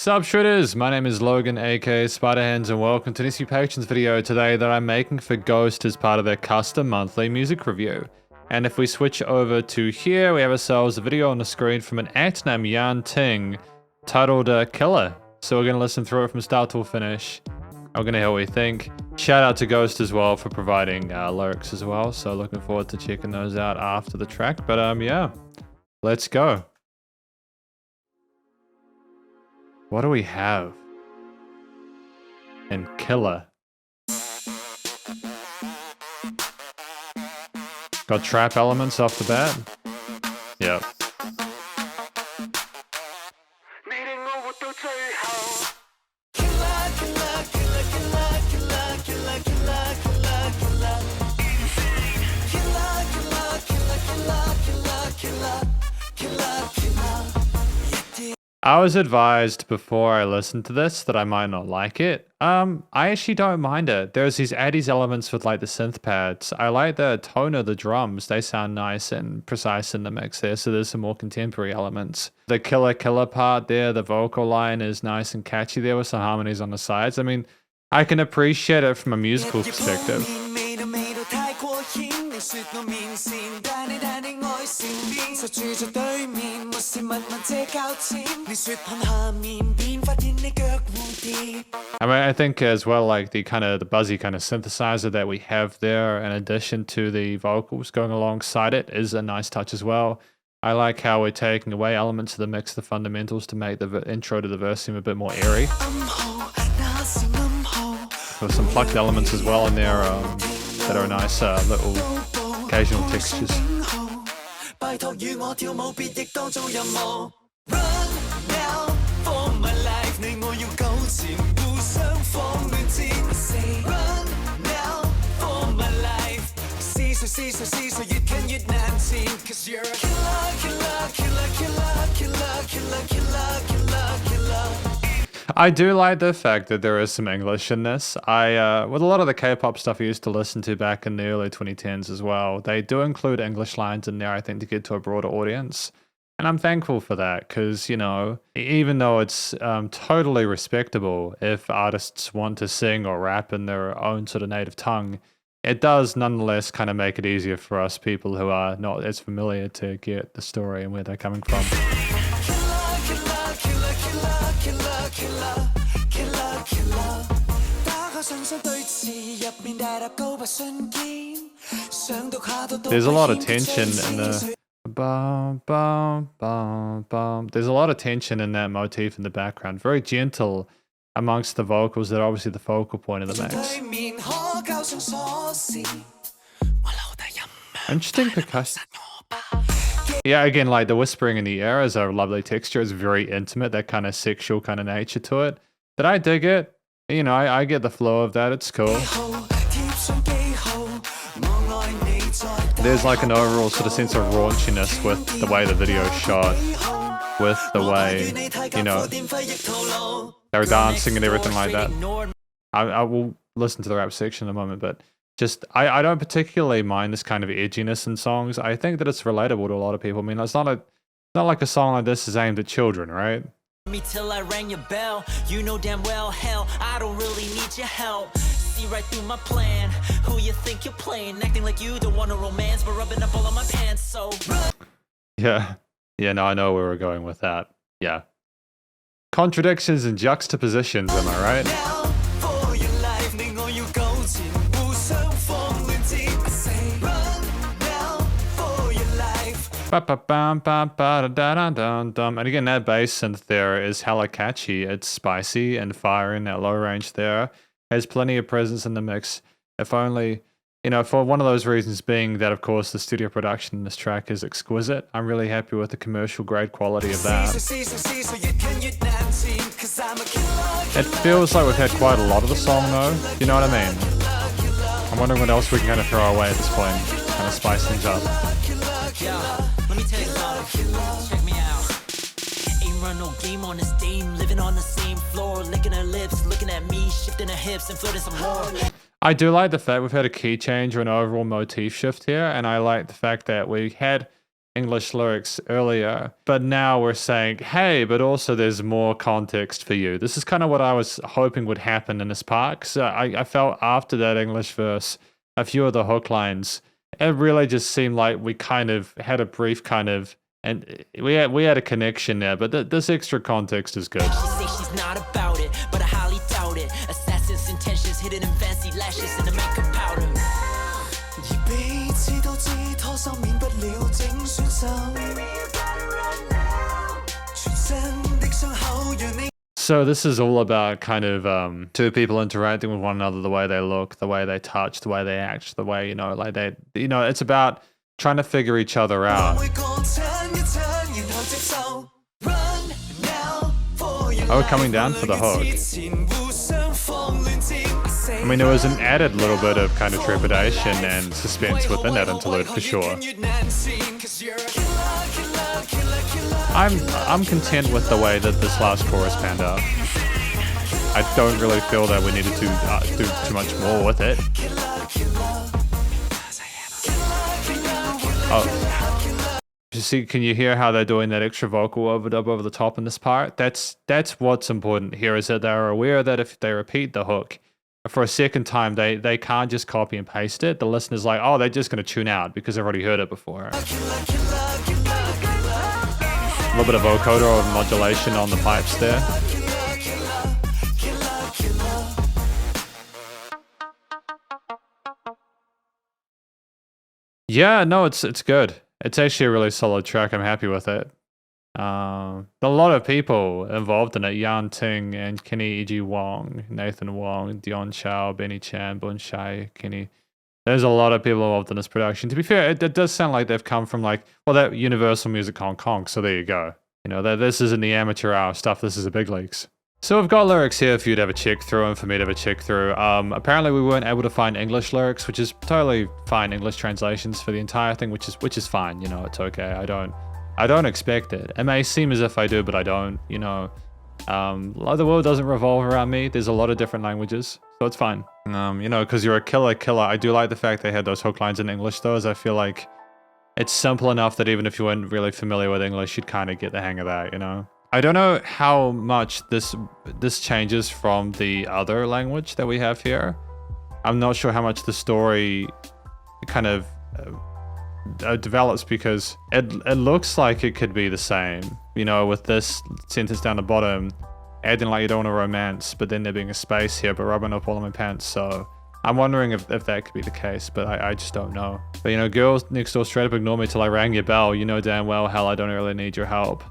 Sup Shredders, my name is Logan aka Spiderhands and welcome to this SP Patrons video today that I'm making for Ghost as part of their custom monthly music review. And if we switch over to here, we have ourselves a video on the screen from an act named Yan Ting titled Killa. So we're going to listen through it from start to finish. I'm going to hear what we think. Shout out to Ghost as well for providing lyrics as well. So looking forward to checking those out after the track. But yeah, let's go. What do we have in Killa? Got trap elements off the bat. Yep. I was advised before I listened to this that I might not like it. I actually don't mind it. There's these 80s elements with like the synth pads. I like the tone of the drums. They sound nice and precise in the mix there. So there's some more contemporary elements. The Killa part there, the vocal line is nice and catchy there with some harmonies on the sides. I mean, I can appreciate it from a musical perspective. I mean, I think as well, like the buzzy kind of synthesizer that we have there, in addition to the vocals going alongside it, is a nice touch as well. I like how we're taking away elements of the mix, the fundamentals, to make the intro to the verse seem a bit more airy. There's some plucked elements as well in there that are nice little occasional textures. I do like the fact that there is some English in this. With a lot of the K-pop stuff I used to listen to back in the early 2010s as well, they do include English lines in there, I think, to get to a broader audience. And I'm thankful for that because, you know, even though it's totally respectable if artists want to sing or rap in their own sort of native tongue, it does nonetheless kind of make it easier for us people who are not as familiar to get the story and where they're coming from. There's a lot of tension in the There's a lot of tension in that motif in the background. Very gentle amongst the vocals that are obviously the focal point of the mix. Interesting percussion. Yeah, again, like the whispering in the air is a lovely texture. It's very intimate, that kind of sexual kind of nature to it. But I dig it. You know, I get the flow of that. It's cool. There's like an overall sort of sense of raunchiness with the way the video is shot, with the way, you know, they're dancing and everything like that. I will listen to the rap section in a moment, but just, I don't particularly mind this kind of edginess in songs. I think that it's relatable to a lot of people. I mean, it's not like a song like this is aimed at children, right? Me till I rang your bell. You know damn well, hell, I don't really need your help. See right through my plan. Who you think you're playing? Acting like you don't want a romance, but rubbing up all on my pants, so Yeah, no, I know where we're going with that. Yeah. Contradictions and juxtapositions, am I right? And again, that bass synth there is hella catchy. It's spicy and fire in that low range there. Has plenty of presence in the mix. If only, you know, for one of those reasons being that, of course, the studio production in this track is exquisite. I'm really happy with the commercial grade quality of that. It feels like we've had quite a lot of the song though. You know what I mean? I'm wondering what else we can kind of throw away at this point. Kind of spice things up. Let me tell you something. Check me out. Ain't run no game on this dame, living on the same floor, licking her lips, looking at me, shifting her hips and flirting some more. I do like the fact we've had a key change or an overall motif shift here, and I like the fact that we had English lyrics earlier, but now we're saying, hey, but also there's more context for you. This is kind of what I was hoping would happen in this part. So I felt after that English verse, a few of the hook lines, it really just seemed like we kind of had a brief kind of, and we had a connection there, but this extra context is good. She say she's not about it, but I highly doubt it. Assassin's intentions hidden in fancy lashes and a makeup powder. So this is all about kind of two people interacting with one another, the way they look, the way they touch, the way they act, the way, like they, it's about trying to figure each other out. Oh, coming down for the hook. I mean, there was an added little bit of kind of trepidation and suspense within that interlude for sure. I'm content with the way that this last chorus panned out. I don't really feel that we needed to do too much more with it. Oh, you see, can you hear how they're doing that extra vocal overdub over the top in this part? That's what's important here, is that they're aware that if they repeat the hook for a second time, they can't just copy and paste it. The listener's like, oh, they're just going to tune out because they've already heard it before. A little bit of vocoder or modulation on the pipes there. Yeah, no, it's good. It's actually a really solid track. I'm happy with it. A lot of people involved in it: Yan Ting and Kenny E.G. Wong, Nathan Wong, Dion Chow, Benny Chan, Bun Shai, Kenny. There's a lot of people involved in this production. To be fair, it does sound like they've come from that Universal Music Hong Kong. So there you go. This isn't the amateur hour stuff. This is the big leagues. So we've got lyrics here for you to have a check through and for me to have a check through. Apparently we weren't able to find English lyrics, which is totally fine. English translations for the entire thing, which is fine. It's okay. I don't expect it. It may seem as if I do, but I don't. The world doesn't revolve around me. There's a lot of different languages, so it's fine. Because you're a killer. I do like the fact they had those hook lines in English, though, as I feel like it's simple enough that even if you weren't really familiar with English, you'd kind of get the hang of that, I don't know how much this changes from the other language that we have here. I'm not sure how much the story kind of develops, because it looks like it could be the same, with this sentence down the bottom, adding like you don't want a romance, but then there being a space here, but rubbing up all of my pants. So I'm wondering if that could be the case, but I just don't know. But girls next door straight up ignore me till I rang your bell. You know damn well, hell, I don't really need your help.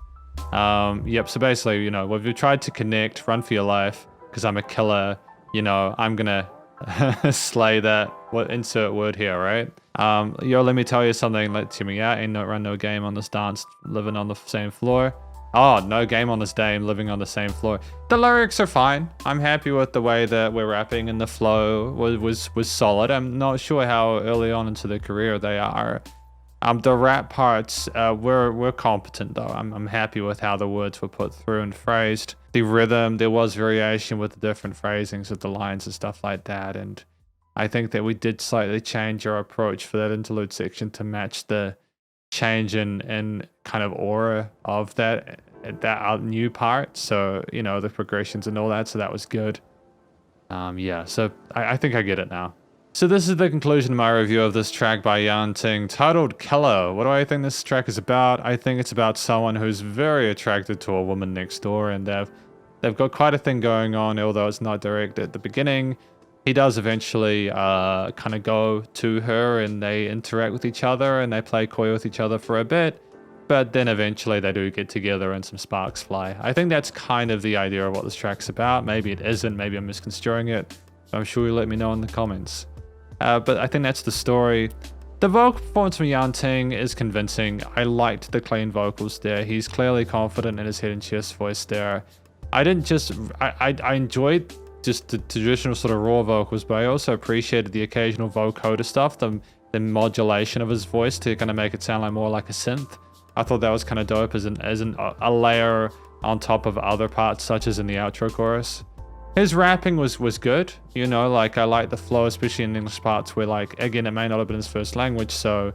Yep, so basically, we've tried to connect, run for your life, because I'm a killer, I'm gonna slay that, insert word here, right? Yo, let me tell you something, let's hear me out, ain't no run no game on this dance, living on the same floor. Oh, no game on this dame, living on the same floor. The lyrics are fine. I'm happy with the way that we're rapping, and the flow was solid. I'm not sure how early on into their career they are. The rap parts were competent though. I'm happy with how the words were put through and phrased. The rhythm, there was variation with the different phrasings of the lines and stuff like that. And I think that we did slightly change our approach for that interlude section to match the change in kind of aura of that new part. So, the progressions and all that. So that was good. Yeah, so I think I get it now. So this is the conclusion of my review of this track by Yan Ting, titled Killa. What do I think this track is about? I think it's about someone who's very attracted to a woman next door, and they've got quite a thing going on, although it's not direct at the beginning. He does eventually kind of go to her, and they interact with each other, and they play coy with each other for a bit, but then eventually they do get together and some sparks fly. I think that's kind of the idea of what this track's about. Maybe it isn't, maybe I'm misconstruing it. I'm sure you'll let me know in the comments. But I think that's the story. The vocal performance from Yan Ting is convincing. I liked the clean vocals there. He's clearly confident in his head and chest voice there. I enjoyed just the traditional sort of raw vocals, but I also appreciated the occasional vocoder stuff, the modulation of his voice to kind of make it sound more like a synth. I thought that was kind of dope as a layer on top of other parts, such as in the outro chorus. His rapping was good, I like the flow, especially in English parts where, again, it may not have been his first language, so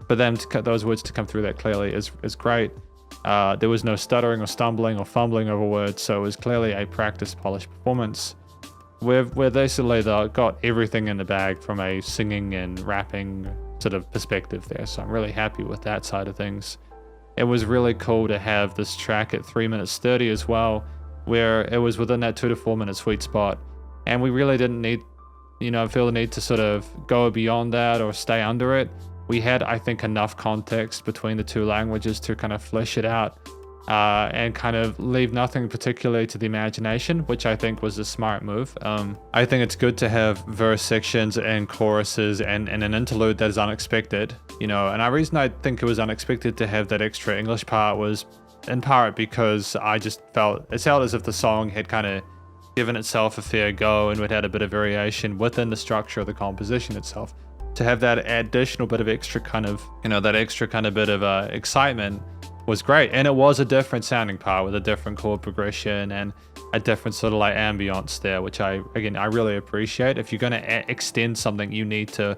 for them to cut those words to come through that clearly is great. There was no stuttering or stumbling or fumbling over words, so it was clearly a practiced, polished performance. We're basically got everything in the bag from a singing and rapping sort of perspective there, so I'm really happy with that side of things. It was really cool to have this track at 3 minutes 30 as well, where it was within that 2 to 4 minute sweet spot, and we really didn't need, feel the need to sort of go beyond that or stay under it. We had, I think, enough context between the two languages to kind of flesh it out and kind of leave nothing particularly to the imagination, which I think was a smart move. I think it's good to have verse sections and choruses and an interlude that is unexpected, and the reason I think it was unexpected to have that extra English part was in part because I just felt as if the song had kind of given itself a fair go and it had a bit of variation within the structure of the composition itself. To have that additional bit of extra kind of, bit of excitement was great. And it was a different sounding part with a different chord progression and a different sort of like ambience there, which I really appreciate. If you're going to extend something, you need to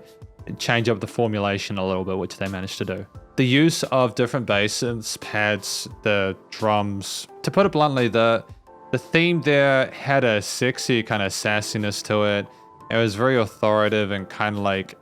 change up the formulation a little bit, which they managed to do. The use of different basses, pads, the drums, to put it bluntly, the theme there had a sexy kind of sassiness to it. It was very authoritative and kind of like,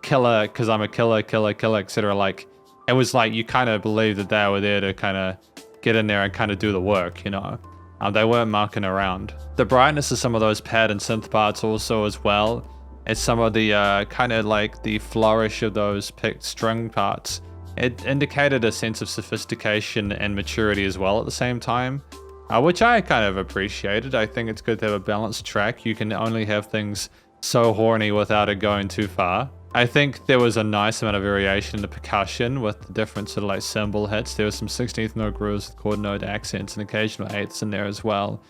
killer, because I'm a killer, etc. Like, it was like you kind of believe that they were there to kind of get in there and kind of do the work, They weren't mucking around. The brightness of some of those pad and synth parts also as well as some of the kind of like the flourish of those picked string parts. It indicated a sense of sophistication and maturity as well at the same time, which I kind of appreciated. I think it's good to have a balanced track. You can only have things so horny without it going too far. I think there was a nice amount of variation in the percussion with the different sort of like cymbal hits. There was some 16th note grooves with chord note accents and occasional eighths in there as well.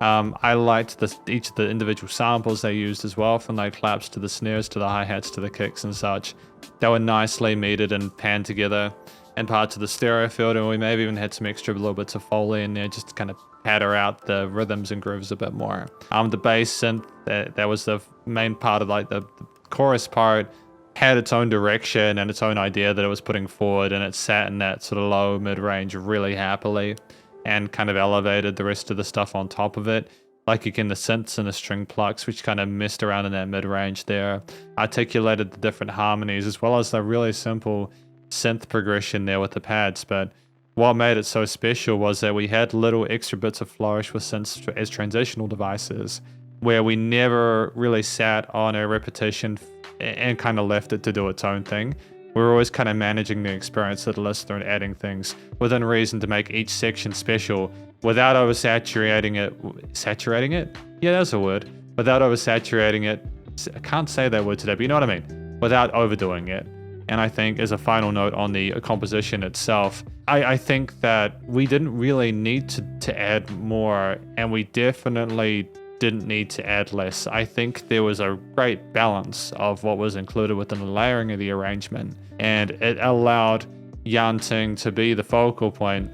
I liked each of the individual samples they used as well, from like claps to the snares to the hi-hats to the kicks and such. They were nicely metered and panned together and parts of the stereo field, and we maybe even had some extra little bits of Foley in there just to kind of patter out the rhythms and grooves a bit more. The bass synth, that was the main part of like the chorus part, had its own direction and its own idea that it was putting forward, and it sat in that sort of low mid-range really happily and kind of elevated the rest of the stuff on top of it. Like again, the synths and the string plucks, which kind of messed around in that mid-range there, articulated the different harmonies as well as the really simple synth progression there with the pads. But what made it so special was that we had little extra bits of flourish with synths as transitional devices, where we never really sat on a repetition and kind of left it to do its own thing. We were always kind of managing the experience of the listener and adding things within reason to make each section special without oversaturating it. Saturating it? Yeah, that's a word. Without oversaturating it. I can't say that word today, but you know what I mean. Without overdoing it. And I think as a final note on the composition itself, I think that we didn't really need to add more, and we definitely didn't need to add less. I think there was a great balance of what was included within the layering of the arrangement, and it allowed Yan Ting to be the focal point.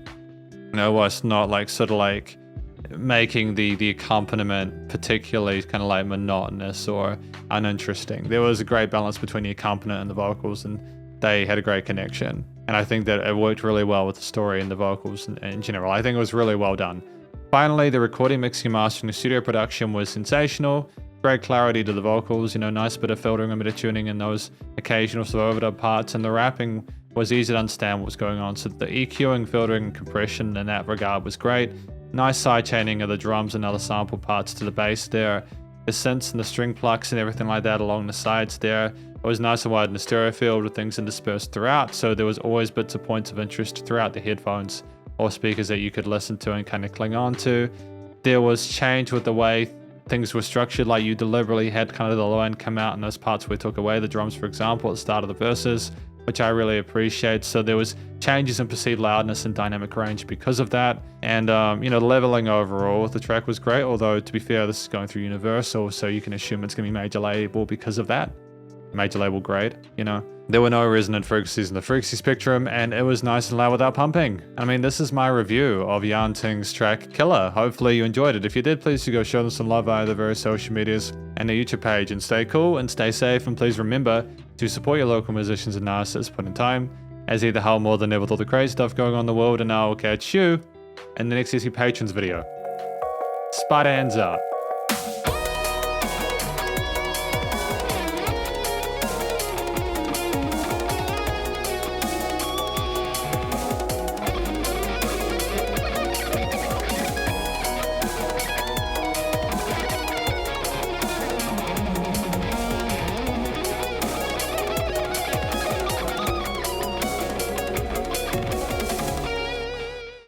Was not like sort of like making the accompaniment particularly kind of like monotonous or uninteresting. There was a great balance between the accompaniment and the vocals, and they had a great connection. And I think that it worked really well with the story and the vocals in general. I think it was really well done. Finally, the recording, mixing, and mastering, the studio production was sensational. Great clarity to the vocals, nice bit of filtering and bit of tuning in those occasional sort of overdub parts, and the rapping was easy to understand what was going on. So the EQing, filtering, and compression in that regard was great. Nice side chaining of the drums and other sample parts to the bass there. The synths and the string plucks and everything like that along the sides there. It was nice and wide in the stereo field with things interspersed throughout, so there was always bits of points of interest throughout the headphones or speakers that you could listen to and kind of cling on to. There was change with the way things were structured, like you deliberately had kind of the low end come out in those parts where we took away the drums, for example, at the start of the verses, which I really appreciate. So there was changes in perceived loudness and dynamic range because of that. And, the leveling overall with the track was great, although to be fair, this is going through Universal, so you can assume it's going to be major label because of that. Major label grade, There were no resonant frequencies in the frequency spectrum, and it was nice and loud without pumping. I mean, this is my review of Yan Ting's track Killa. Hopefully you enjoyed it. If you did, please do go show them some love via the various social medias and their YouTube page, and stay cool and stay safe, and please remember to support your local musicians and artists at this point in time, as either help more than ever with all the crazy stuff going on in the world, and I'll catch you in the next SP Patrons video. Spiderhands out.